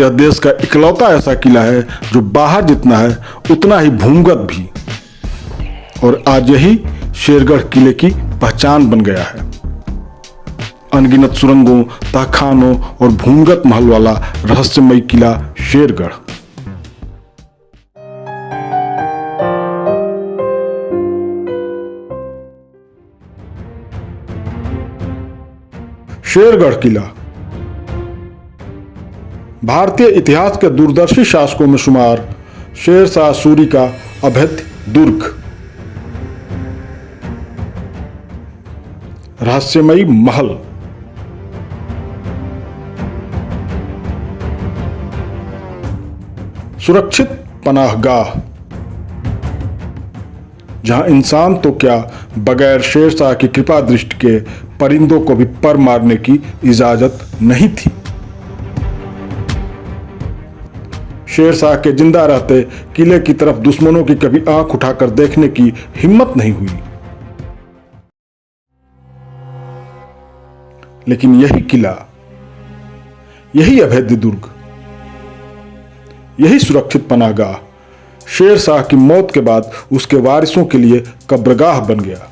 यह देश का इकलौता ऐसा किला है जो बाहर जितना है उतना ही भूमिगत भी, और आज यही शेरगढ़ किले की पहचान बन गया है। अनगिनत सुरंगों, तहखानों और भूमिगत महल वाला रहस्यमयी किला शेरगढ़। शेरगढ़ किला भारतीय इतिहास के दूरदर्शी शासकों में शुमार शेर शाह सूरी का अभेद्य दुर्ग, रहस्यमयी महल, सुरक्षित पनाहगाह, जहां इंसान तो क्या बगैर शेरशाह की कृपा दृष्टि के परिंदों को भी पर मारने की इजाजत नहीं थी। शेरशाह के जिंदा रहते किले की तरफ दुश्मनों की कभी आंख उठाकर देखने की हिम्मत नहीं हुई। लेकिन यही किला, यही अभेद्य दुर्ग, यही सुरक्षित पनाहगाह शेरशाह की मौत के बाद उसके वारिसों के लिए कब्रगाह बन गया।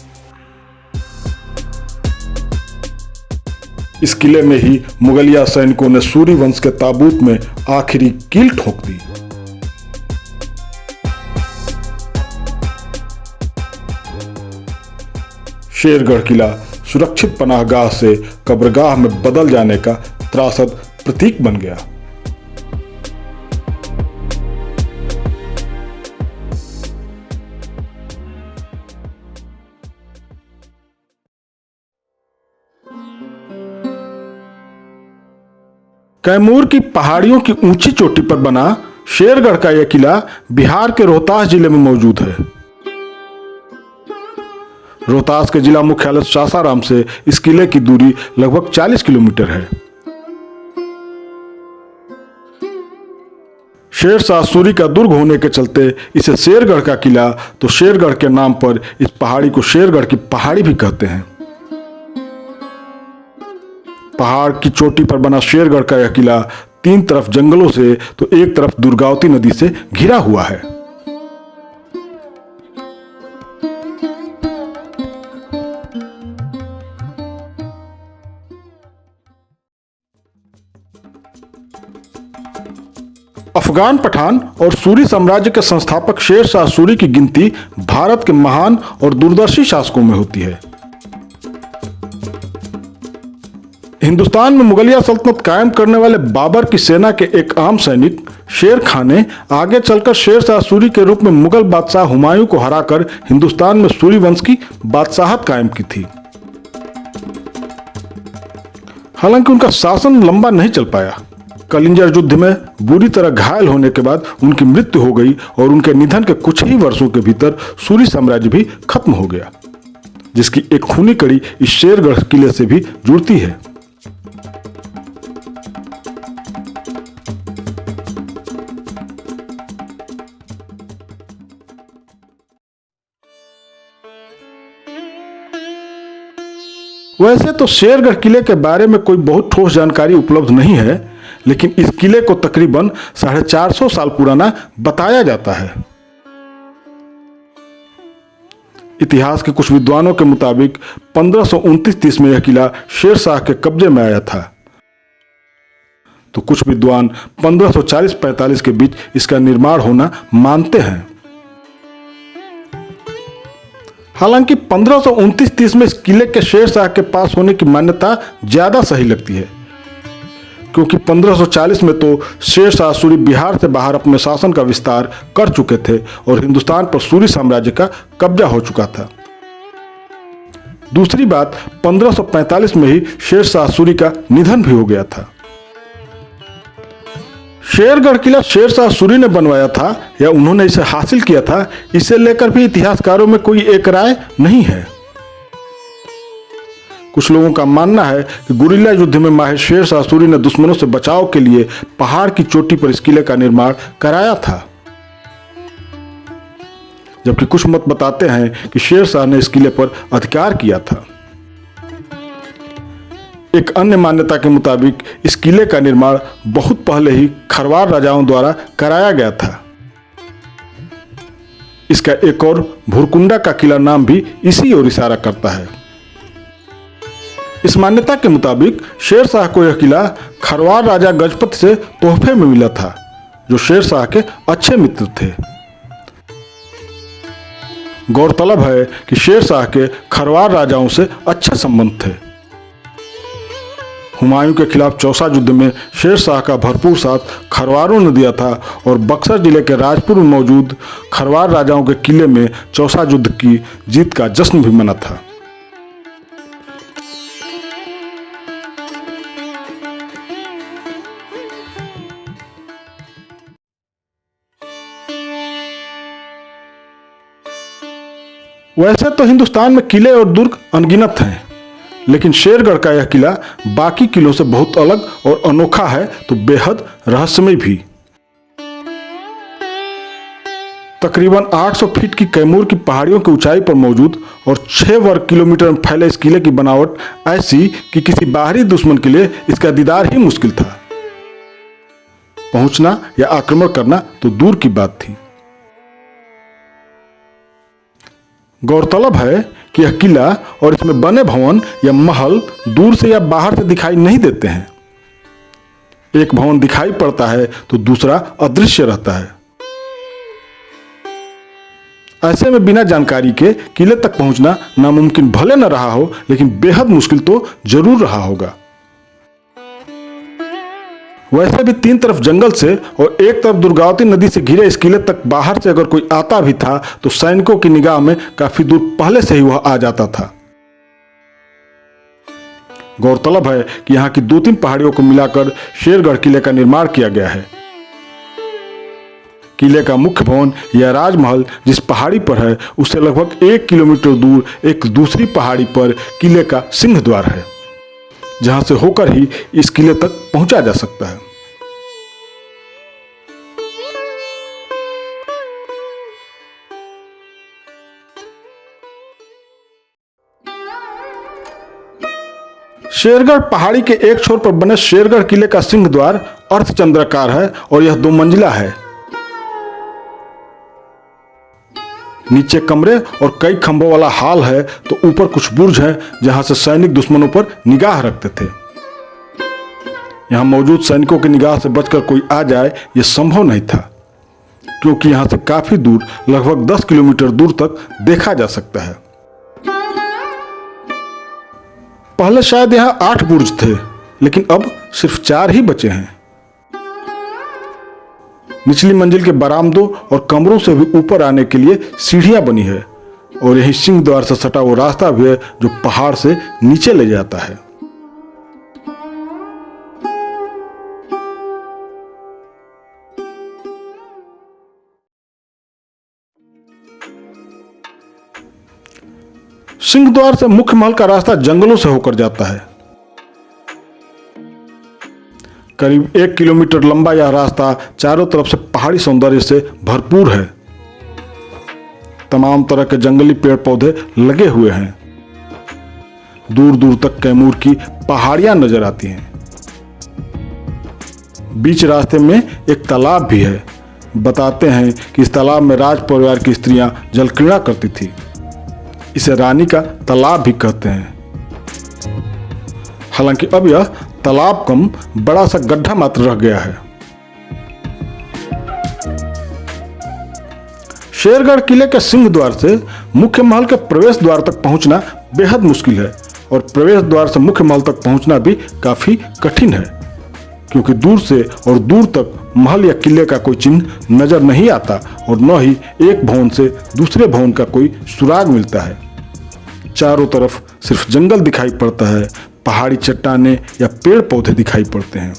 इस किले में ही मुगलिया सैनिकों ने सूरी वंश के ताबूत में आखिरी कील ठोक दी। शेरगढ़ किला सुरक्षित पनाहगाह से कब्रगाह में बदल जाने का त्रासद प्रतीक बन गया। कैमूर की पहाड़ियों की ऊंची चोटी पर बना शेरगढ़ का यह किला बिहार के रोहतास जिले में मौजूद है। रोहतास के जिला मुख्यालय सासाराम से इस किले की दूरी लगभग 40 किलोमीटर है। शेरशाह सूरी का दुर्ग होने के चलते इसे शेरगढ़ का किला, तो शेरगढ़ के नाम पर इस पहाड़ी को शेरगढ़ की पहाड़ी भी कहते हैं। पहाड़ की चोटी पर बना शेरगढ़ का यह किला 3 तरफ जंगलों से तो एक तरफ दुर्गावती नदी से घिरा हुआ है। अफगान पठान और सूरी साम्राज्य के संस्थापक शेर शाह सूरी की गिनती भारत के महान और दूरदर्शी शासकों में होती है। हिंदुस्तान में मुगलिया सल्तनत कायम करने वाले बाबर की सेना के एक आम सैनिक शेर खान ने आगे चलकर शेर शाह सूरी के रूप में मुगल बादशाह हुमायूं को हराकर हिंदुस्तान में सूरी वंश की बादशाहत कायम की थी। हालांकि उनका शासन लंबा नहीं चल पाया। कलिंजर युद्ध में बुरी तरह घायल होने के बाद उनकी मृत्यु हो गई और उनके निधन के कुछ ही वर्षों के भीतर सूरी साम्राज्य भी खत्म हो गया, जिसकी एक खूनी कड़ी इस शेरगढ़ किले से भी जुड़ती है। वैसे तो शेरगढ़ किले के बारे में कोई बहुत ठोस जानकारी उपलब्ध नहीं है, लेकिन इस किले को तकरीबन 450 साल पुराना बताया जाता है। इतिहास के कुछ विद्वानों के मुताबिक 1529-30 में यह किला शेरशाह के कब्जे में आया था, तो कुछ विद्वान 1540-45 के बीच इसका निर्माण होना मानते हैं। हालांकि 1529-30 में इस किले के शेरशाह के पास होने की मान्यता ज्यादा सही लगती है, क्योंकि 1540 में तो शेरशाह सूरी बिहार से बाहर अपने शासन का विस्तार कर चुके थे और हिंदुस्तान पर सूरी साम्राज्य का कब्जा हो चुका था। दूसरी बात, 1545 में ही शेरशाह सूरी का निधन भी हो गया था। शेरगढ़ किला शेरशाह सूरी ने बनवाया था या उन्होंने इसे हासिल किया था, इसे लेकर भी इतिहासकारों में कोई एक राय नहीं है। कुछ लोगों का मानना है कि गुरिल्ला युद्ध में माहिर शेरशाह सूरी ने दुश्मनों से बचाव के लिए पहाड़ की चोटी पर इस किले का निर्माण कराया था, जबकि कुछ मत बताते हैं कि शेरशाह ने इस किले पर अधिकार किया था। एक अन्य मान्यता के मुताबिक इस किले का निर्माण बहुत पहले ही खरवार राजाओं द्वारा कराया गया था। इसका एक और भुरकुंडा का किला नाम भी इसी ओर इशारा करता है। इस मान्यता के मुताबिक शेर शाह को यह किला खरवार राजा गजपत से तोहफे में मिला था, जो शेर शाह के अच्छे मित्र थे। गौरतलब है कि शेर शाह के खरवार राजाओं से अच्छे संबंध थे। हुमायूं के खिलाफ चौसा युद्ध में शेर शाह का भरपूर साथ खरवारों ने दिया था और बक्सर जिले के राजपुर में मौजूद खरवार राजाओं के किले में चौसा युद्ध की जीत का जश्न भी मना था। वैसे तो हिंदुस्तान में किले और दुर्ग अनगिनत हैं, लेकिन शेरगढ़ का यह किला बाकी किलों से बहुत अलग और अनोखा है, तो बेहद रहस्यमय भी। तकरीबन 800 फीट की कैमूर की पहाड़ियों की ऊंचाई पर मौजूद और 6 वर्ग किलोमीटर में फैले इस किले की बनावट ऐसी कि किसी बाहरी दुश्मन के लिए इसका दीदार ही मुश्किल था। पहुंचना या आक्रमण करना तो दूर की बात थी। गौरतलब है कि यह किला और इसमें बने भवन या महल दूर से या बाहर से दिखाई नहीं देते हैं। एक भवन दिखाई पड़ता है तो दूसरा अदृश्य रहता है। ऐसे में बिना जानकारी के किले तक पहुंचना नामुमकिन भले न रहा हो, लेकिन बेहद मुश्किल तो जरूर रहा होगा। वैसे भी 3 तरफ जंगल से और एक तरफ दुर्गावती नदी से घिरे इस किले तक बाहर से अगर कोई आता भी था तो सैनिकों की निगाह में काफी दूर पहले से ही वह आ जाता था। गौरतलब है कि यहाँ की 2-3 पहाड़ियों को मिलाकर शेरगढ़ किले का निर्माण किया गया है। किले का मुख्य भवन या राजमहल जिस पहाड़ी पर है, उससे लगभग 1 किलोमीटर दूर एक दूसरी पहाड़ी पर किले का सिंह द्वार है, जहां से होकर ही इस किले तक पहुंचा जा सकता है। शेरगढ़ पहाड़ी के एक छोर पर बने शेरगढ़ किले का सिंह द्वार अर्धचंद्राकार है और यह 2 मंजिला है। नीचे कमरे और कई खंभों वाला हाल है, तो ऊपर कुछ बुर्ज हैं जहां से सैनिक दुश्मनों पर निगाह रखते थे। यहां मौजूद सैनिकों की निगाह से बचकर कोई आ जाए यह संभव नहीं था, क्योंकि यहां से काफी दूर लगभग 10 किलोमीटर दूर तक देखा जा सकता है। पहले शायद यहां 8 बुर्ज थे, लेकिन अब सिर्फ 4 ही बचे हैं। निचली मंजिल के बरामदों और कमरों से भी ऊपर आने के लिए सीढ़ियां बनी है और यही सिंह द्वार से सटा वो रास्ता भी है जो पहाड़ से नीचे ले जाता है। सिंह द्वार से मुख्य महल का रास्ता जंगलों से होकर जाता है। करीब 1 किलोमीटर लंबा यह रास्ता चारों तरफ से पहाड़ी सौंदर्य से भरपूर है। तमाम तरह के जंगली पेड़ पौधे लगे हुए हैं। दूर दूर तक कैमूर की पहाड़ियां नजर आती हैं। बीच रास्ते में एक तालाब भी है। बताते हैं कि इस तालाब में राज परिवार की स्त्रियां जल क्रीड़ा करती थी। इसे रानी का तालाब भी कहते हैं। हालांकि अब यह तालाब कम बड़ा सा गड्ढा मात्र रह गया है। शेरगढ़ किले के सिंह द्वार से मुख्य महल के प्रवेश द्वार तक पहुंचना बेहद मुश्किल है और प्रवेश द्वार से मुख्य महल तक पहुंचना भी काफी कठिन है, क्योंकि दूर से और दूर तक महल या किले का कोई चिन्ह नजर नहीं आता और न ही एक भवन से दूसरे भवन का कोई सुराग मिलता है। चारों तरफ सिर्फ जंगल दिखाई पड़ता है, पहाड़ी चट्टानें या पेड़ पौधे दिखाई पड़ते हैं।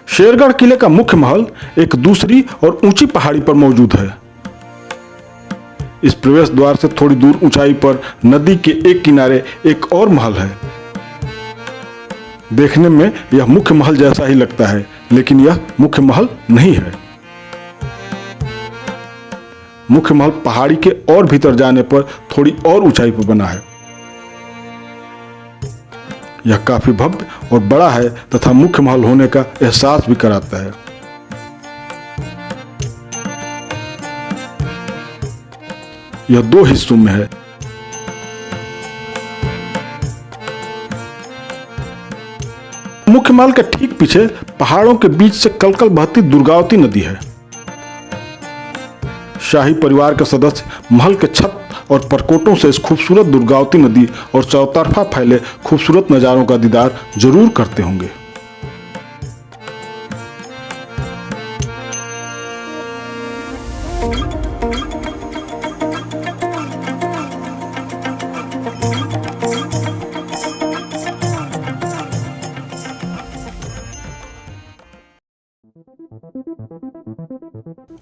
शेरगढ़ किले का मुख्य महल एक दूसरी और ऊंची पहाड़ी पर मौजूद है। इस प्रवेश द्वार से थोड़ी दूर ऊंचाई पर नदी के एक किनारे एक और महल है। देखने में यह मुख्य महल जैसा ही लगता है, लेकिन यह मुख्य महल नहीं है। मुख्य महल पहाड़ी के और भीतर जाने पर थोड़ी और ऊंचाई पर बना है। यह काफी भव्य और बड़ा है तथा मुख्य महल होने का एहसास भी कराता है। यह 2 हिस्सों में है। मुख्य महल के ठीक पीछे पहाड़ों के बीच से कलकल बहती दुर्गावती नदी है। शाही परिवार के सदस्य महल के छत और परकोटों से इस खूबसूरत दुर्गावती नदी और चौतरफा फैले खूबसूरत नजारों का दीदार जरूर करते होंगे।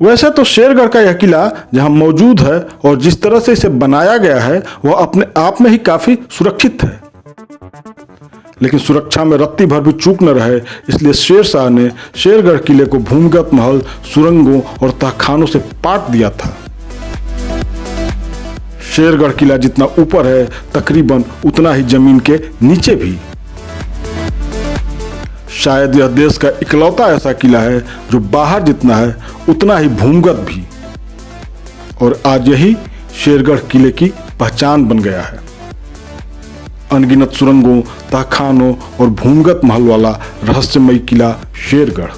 वैसे तो शेरगढ़ का यह किला जहां मौजूद है और जिस तरह से इसे बनाया गया है वह अपने आप में ही काफी सुरक्षित है, लेकिन सुरक्षा में रत्ती भर भी चूक न रहे इसलिए शेर शाह ने शेरगढ़ किले को भूमिगत महल, सुरंगों और तहखानों से पाट दिया था। शेरगढ़ किला जितना ऊपर है तकरीबन उतना ही जमीन के नीचे भी। शायद यह देश का इकलौता ऐसा किला है जो बाहर जितना है उतना ही भूमिगत भी, और आज यही शेरगढ़ किले की पहचान बन गया है। अनगिनत सुरंगों, तहखानों और भूमिगत महल वाला रहस्यमयी किला शेरगढ़।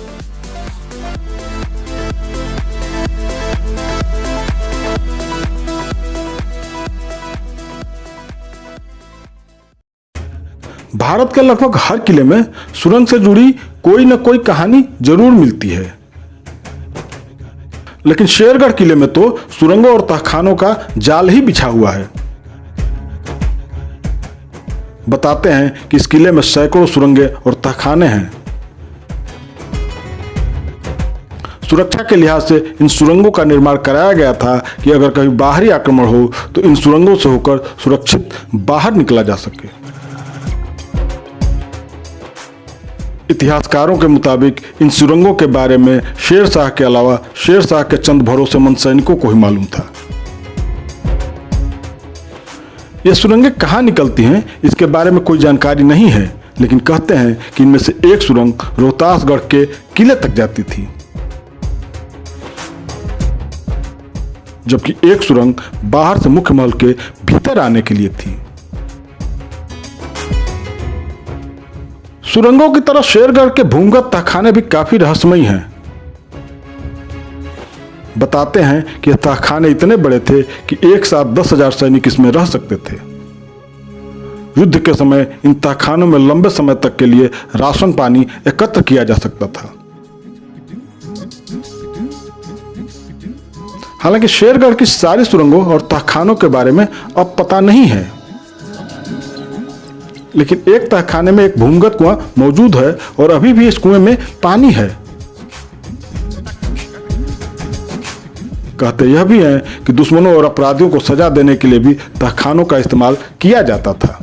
भारत के लगभग हर किले में सुरंग से जुड़ी कोई न कोई कहानी जरूर मिलती है, लेकिन शेरगढ़ किले में तो सुरंगों और तहखानों का जाल ही बिछा हुआ है। बताते हैं कि इस किले में सैकड़ों सुरंगें और तहखाने हैं। सुरक्षा के लिहाज से इन सुरंगों का निर्माण कराया गया था कि अगर कभी बाहरी आक्रमण हो तो इन सुरंगों से होकर सुरक्षित बाहर निकला जा सके। इतिहासकारों के मुताबिक इन सुरंगों के बारे में शेर शाह के अलावा शेर शाह के चंद भरोसेमंद सैनिकों को ही मालूम था। ये सुरंगें कहाँ निकलती हैं इसके बारे में कोई जानकारी नहीं है, लेकिन कहते हैं कि इनमें से एक सुरंग रोहतासगढ़ के किले तक जाती थी, जबकि एक सुरंग बाहर से मुख्य महल के भीतर आने के लिए थी। सुरंगों की तरह शेरगढ़ के भूमिगत तहखाने भी काफी रहस्यमयी हैं। बताते हैं कि यह तहखाने इतने बड़े थे कि एक साथ 10,000 सैनिक इसमें रह सकते थे। युद्ध के समय इन तहखानों में लंबे समय तक के लिए राशन पानी एकत्र किया जा सकता था। हालांकि शेरगढ़ की सारी सुरंगों और तहखानों के बारे में अब पता नहीं है, लेकिन एक तहखाने में एक भूमिगत कुआं मौजूद है और अभी भी इस कुएं में पानी है। कहते यह भी हैं कि दुश्मनों और अपराधियों को सजा देने के लिए भी तहखानों का इस्तेमाल किया जाता था।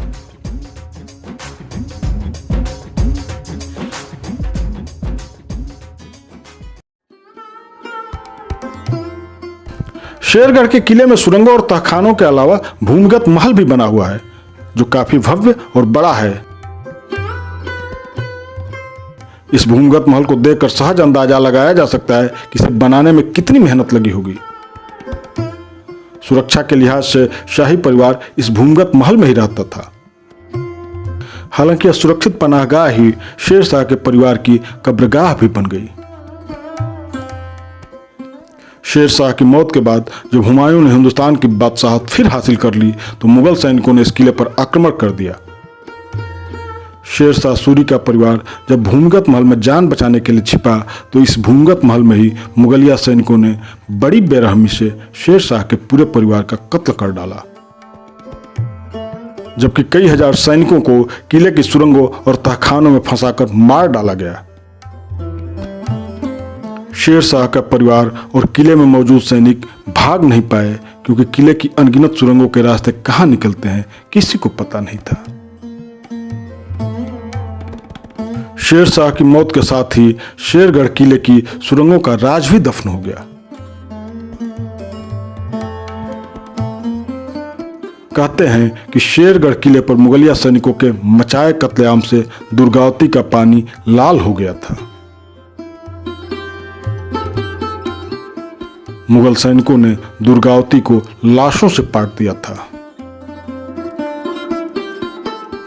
शेरगढ़ के किले में सुरंगों और तहखानों के अलावा भूमिगत महल भी बना हुआ है जो काफी भव्य और बड़ा है। इस भूमिगत महल को देखकर सहज अंदाजा लगाया जा सकता है कि इसे बनाने में कितनी मेहनत लगी होगी। सुरक्षा के लिहाज से शाही परिवार इस भूमिगत महल में ही रहता था। हालांकि यह सुरक्षित पनाहगाह ही शेर शाह के परिवार की कब्रगाह भी बन गई। शेर शाह की मौत के बाद जब हुमायूं ने हिंदुस्तान की बादशाहत फिर हासिल कर ली तो मुगल सैनिकों ने इस किले पर आक्रमण कर दिया। शेर शाह सूरी का परिवार जब भूमिगत महल में जान बचाने के लिए छिपा तो इस भूमिगत महल में ही मुगलिया सैनिकों ने बड़ी बेरहमी से शेर शाह के पूरे परिवार का कत्ल कर डाला, जबकि कई हजार सैनिकों को किले की सुरंगों और तहखानों में फंसाकर मार डाला गया। शेर शाह का परिवार और किले में मौजूद सैनिक भाग नहीं पाए क्योंकि किले की अनगिनत सुरंगों के रास्ते कहां निकलते हैं किसी को पता नहीं था। शेर शाह की मौत के साथ ही शेरगढ़ किले की सुरंगों का राज भी दफन हो गया। कहते हैं कि शेरगढ़ किले पर मुगलिया सैनिकों के मचाए कत्लेआम से दुर्गावती का पानी लाल हो गया था। मुगल सैनिकों ने दुर्गावती को लाशों से पाट दिया था।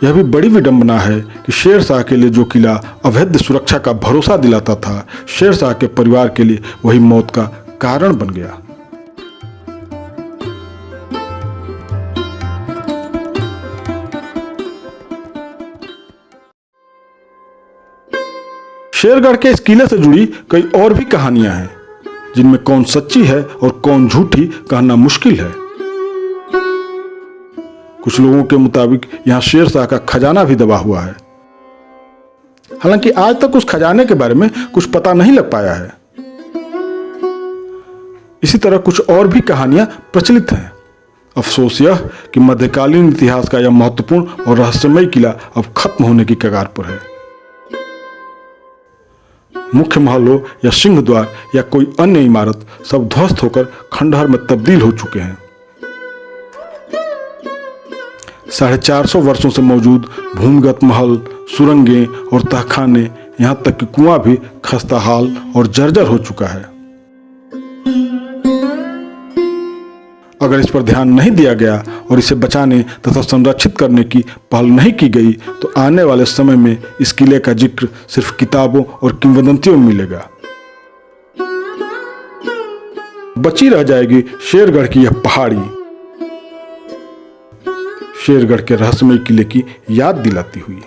यह भी बड़ी विडंबना है कि शेर शाह के लिए जो किला अभेद्य सुरक्षा का भरोसा दिलाता था, शेर शाह के परिवार के लिए वही मौत का कारण बन गया। शेरगढ़ के इस किले से जुड़ी कई और भी कहानियां हैं, जिनमें कौन सच्ची है और कौन झूठी कहना मुश्किल है। कुछ लोगों के मुताबिक यहां शेर शाह का खजाना भी दबा हुआ है। हालांकि आज तक उस खजाने के बारे में कुछ पता नहीं लग पाया है। इसी तरह कुछ और भी कहानियां प्रचलित हैं। अफसोस यह कि मध्यकालीन इतिहास का यह महत्वपूर्ण और रहस्यमय किला अब खत्म होने की कगार पर है। मुख्य महल हो या सिंह द्वार या कोई अन्य इमारत, सब ध्वस्त होकर खंडहर में तब्दील हो चुके हैं। 450 वर्षों से मौजूद भूमिगत महल, सुरंगें और तहखाने, यहां तक कि कुआं भी खस्ताहाल और जर्जर हो चुका है। अगर इस पर ध्यान नहीं दिया गया और इसे बचाने तथा संरक्षित करने की पहल नहीं की गई तो आने वाले समय में इस किले का जिक्र सिर्फ किताबों और किंवदंतियों में मिलेगा। बची रह जाएगी शेरगढ़ की यह पहाड़ी, शेरगढ़ के रहस्यमय किले की याद दिलाती हुई।